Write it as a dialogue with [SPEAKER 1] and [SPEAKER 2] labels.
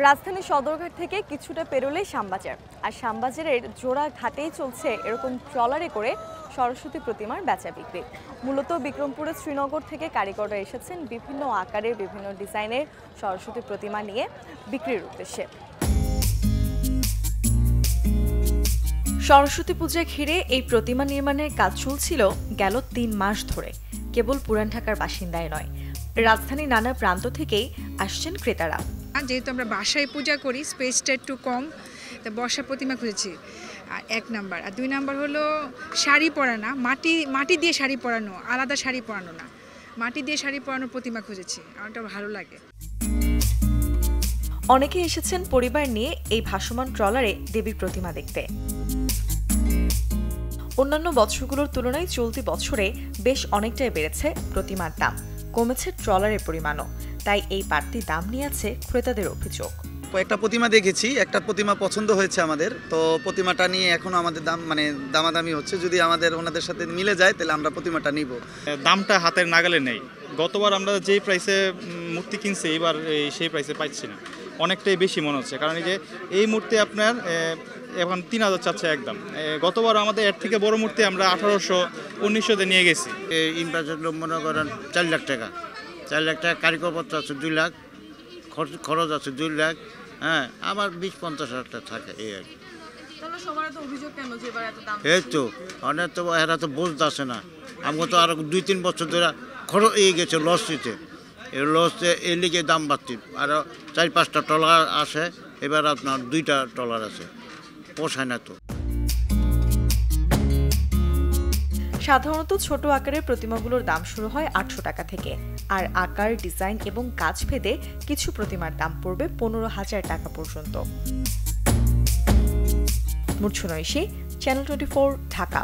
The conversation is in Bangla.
[SPEAKER 1] রাজধানী সদরঘাট থেকে কিছুটা পেরোলেই শ্যামবাজার, আর শ্যামবাজারের জোড়া ঘাটেই চলছে এরকম ট্রলারে করে সরস্বতী প্রতিমার বেচা বিক্রি। মূলত বিক্রমপুরের শ্রীনগর থেকে কারিগররা এসেছেন বিভিন্ন আকারের বিভিন্ন ডিজাইনের সরস্বতী প্রতিমা নিয়ে বিক্রির উদ্দেশ্যে। সরস্বতী পূজা ঘিরে এই প্রতিমা নির্মাণের কাজ চলছিল গেল ৩ মাস ধরে। কেবল পুরান ঢাকার বাসিন্দাই নয়, রাজধানীর নানা প্রান্ত থেকেই আসছেন ক্রেতারা।
[SPEAKER 2] যেহেতু আমরা বাসায় পূজা করি, স্পেসটা একটু কম, তা বর্ষা প্রতিমা খুঁজেছি আর 1 নাম্বার। আর 2 নাম্বার হলো শাড়ি পরানো, মাটি দিয়ে শাড়ি পরানো, আলাদা শাড়ি পরানো না, মাটি দিয়ে শাড়ি পরানোর প্রতিমা খুঁজেছি। আমারটা ভালো লাগে।
[SPEAKER 1] অনেকে এসেছেন পরিবার নিয়ে এই ভাসমান ট্রলারে দেবীর প্রতিমা দেখতে। অন্যান্য বছরগুলোর তুলনায় চলতি বছরে বেশ অনেকটাই বেড়েছে প্রতিমার দাম, কমেছে ট্রলারের পরিমাণও। তাই এই বাড়তি দাম নিয়েছে ক্রেতাদের অভিযোগ।
[SPEAKER 3] কয়েকটা প্রতিমা দেখেছি, একটা প্রতিমা পছন্দ হয়েছে আমাদের, তো প্রতিমাটা নিয়ে এখনো আমাদের দামাদামি হচ্ছে। যদি ওনাদের সাথে মিলে যায় তাহলে আমরা প্রতিমাটা নিব।
[SPEAKER 4] দামটা হাতের নাগালে নেই। গতবার আমরা যেই প্রাইসে মূর্তি কিনছি এবার সেই প্রাইসে পাচ্ছি না, অনেকটাই বেশি মনে হচ্ছে। কারণ এই মূর্তি আপনার এখন 3000 চাচ্ছে একদম। গতবার আমাদের এর থেকে বড় মূর্তি আমরা 1800-1900 নিয়ে গেছি।
[SPEAKER 5] ইনভেস্ট মনে করেন 4 লাখ টাকা, 4 লাখ টাকা কারিগরপত্র আছে 2 লাখ, খরচ আছে 2 লাখ, হ্যাঁ, আবার 20-50 হাজার টাকা থাকে এই আর কি। এই তো অনেক তো এরা তো বুঝতে আসে না। আমাকে তো আরো 2-3 বছর ধরে খরচ গেছে লস দিতে, এই লস এর লিগে দাম বাড়তি। আরো 4-5টা ট্রলার আসে, এবার আপনার 2টা ট্রলার আছে, পোষায় না তো।
[SPEAKER 1] সাধারণত ছোট আকারের প্রতিমাগুলোর দাম শুরু হয় 800 টাকা থেকে, আর আকার, ডিজাইন এবং কাজ ভেদে কিছু প্রতিমার দাম পড়বে 15,000 টাকা পর্যন্ত। মুর্ছনা ঐশী, চ্যানেল 24, ঢাকা।